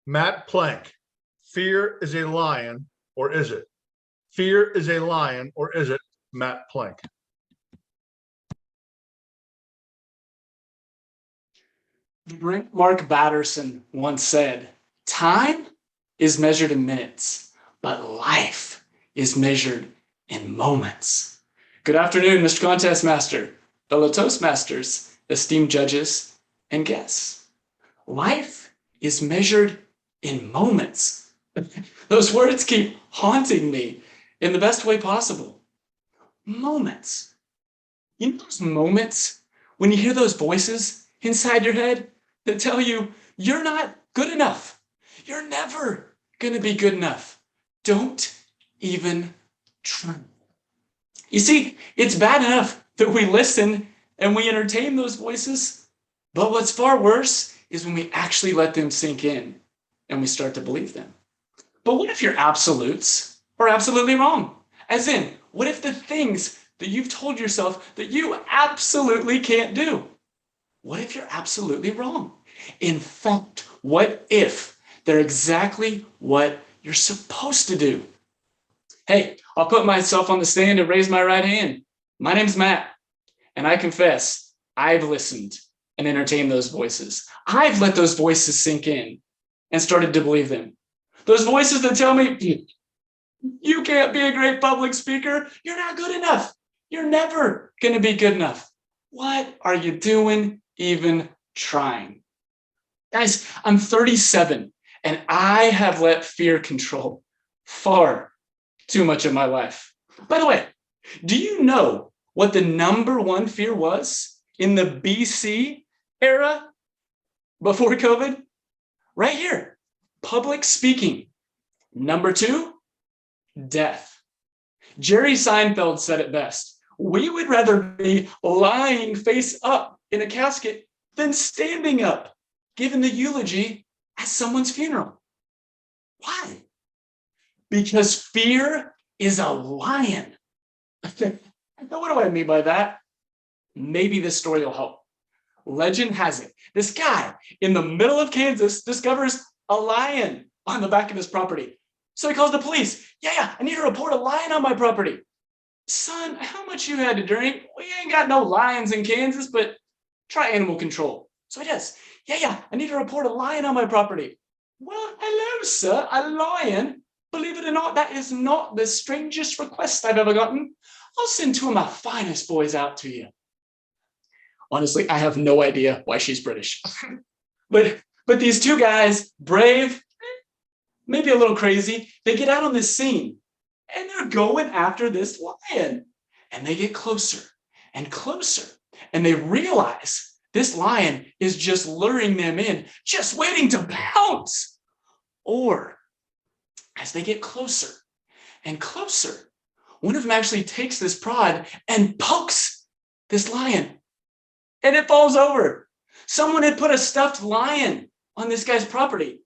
Matt Plank, fear is a lion, or is it? Fear is a lion, or is it Matt Plank? Mark Batterson once said, time is measured in minutes, but life is measured in moments. Good afternoon, Mr. Contest Master, fellow Toastmasters, esteemed judges, and guests. Life is measured in moments. Those words keep haunting me in the best way possible. Moments. You know those moments when you hear those voices inside your head that tell you you're not good enough. You're never going to be good enough. Don't even try. You see, it's bad enough that we listen and we entertain those voices, but what's far worse is when we actually let them sink in and we start to believe them. But what if your absolutes are absolutely wrong? As in, what if the things that you've told yourself that you absolutely can't do? What if you're absolutely wrong? In fact, what if they're exactly what you're supposed to do? Hey, I'll put myself on the stand and raise my right hand. My name's Matt, and I confess I've listened and entertained those voices. I've let those voices sink in and started to believe them. Those voices that tell me, you can't be a great public speaker. You're not good enough. You're never going to be good enough. What are you doing even trying? Guys, I'm 37 and I have let fear control far too much of my life. By the way, do you know what the number one fear was in the BC era before COVID? Right here, public speaking. Number two, death. Jerry Seinfeld said it best. We would rather be lying face up in a casket than standing up, giving the eulogy at someone's funeral. Why? Because fear is a lion. What do I mean by that? Maybe this story will help. Legend has it, this guy in the middle of Kansas discovers a lion on the back of his property. So he calls the police. Yeah, I need to report a lion on my property. Son, how much you had to drink? We ain't got no lions in Kansas, but try animal control. So he does. Yeah, I need to report a lion on my property. Well, hello, sir, a lion? Believe it or not, that is not the strangest request I've ever gotten. I'll send two of my finest boys out to you. Honestly, I have no idea why she's British. but these two guys, brave, maybe a little crazy, they get out on this scene and they're going after this lion. And they get closer and closer. And they realize this lion is just luring them in, just waiting to pounce. Or as they get closer and closer, one of them actually takes this prod and pokes this lion. And it falls over. Someone had put a stuffed lion on this guy's property.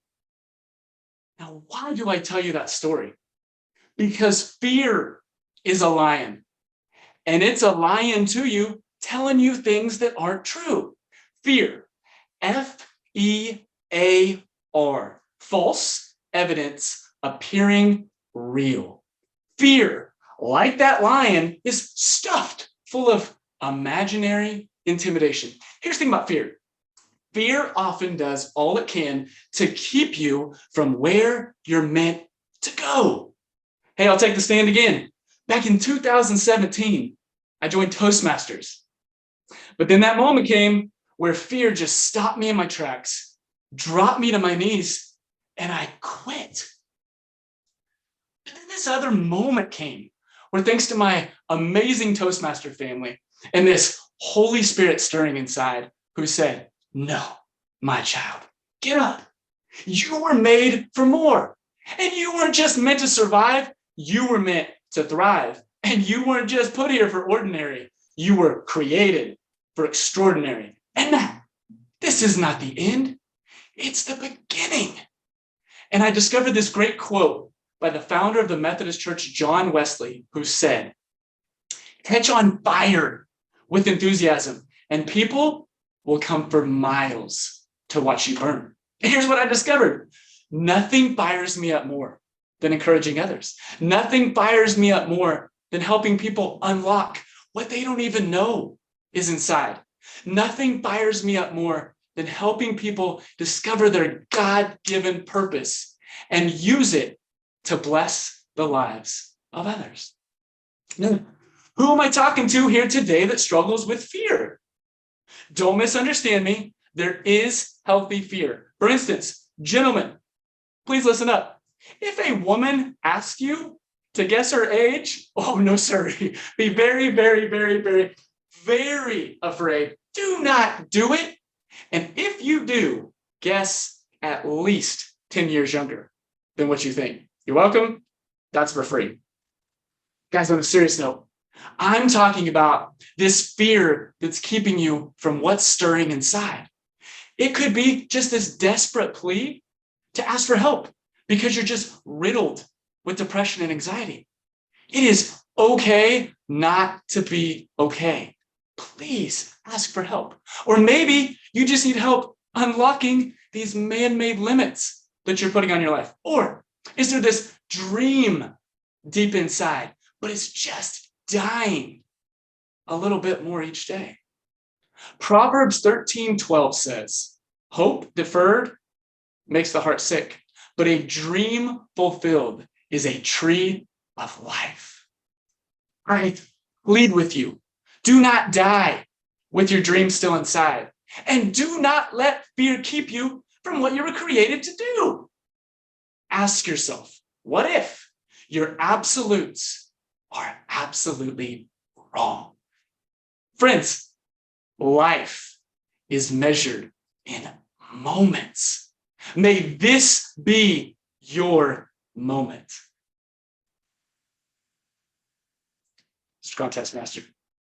Now, why do I tell you that story? Because fear is a lion. And it's a lion to you, telling you things that aren't true. Fear. F-E-A-R. False evidence appearing real. Fear, like that lion, is stuffed full of imaginary intimidation. Here's the thing about fear. Fear often does all it can to keep you from where you're meant to go. Hey, I'll take the stand again. Back in 2017, I joined Toastmasters. But then that moment came where fear just stopped me in my tracks, dropped me to my knees, and I quit. But then this other moment came where, thanks to my amazing Toastmaster family and this Holy Spirit stirring inside, who said, no, my child, get up. You were made for more. And you weren't just meant to survive, you were meant to thrive. And you weren't just put here for ordinary, you were created for extraordinary. And now, this is not the end, it's the beginning. And I discovered this great quote by the founder of the Methodist Church, John Wesley, who said, catch on fire with enthusiasm, and people will come for miles to watch you burn. And here's what I discovered. Nothing fires me up more than encouraging others. Nothing fires me up more than helping people unlock what they don't even know is inside. Nothing fires me up more than helping people discover their God-given purpose and use it to bless the lives of others. Now, who am I talking to here today that struggles with fear? Don't misunderstand me. There is healthy fear. For instance, gentlemen, please listen up. If a woman asks you to guess her age, oh no, sir, be very, very, very, very, very afraid. Do not do it. And if you do, guess at least 10 years younger than what you think. You're welcome. That's for free. Guys, on a serious note, I'm talking about this fear that's keeping you from what's stirring inside. It could be just this desperate plea to ask for help because you're just riddled with depression and anxiety. It is okay not to be okay. Please ask for help. Or maybe you just need help unlocking these man-made limits that you're putting on your life. Or is there this dream deep inside, but it's just dying a little bit more each day? Proverbs 13:12 says, hope deferred makes the heart sick, but a dream fulfilled is a tree of life. I plead with you, do not die with your dream still inside, and do not let fear keep you from what you were created to do. Ask yourself, what if your absolutes are absolutely wrong? Friends, life is measured in moments. May this be your moment. Mr. Contest Master,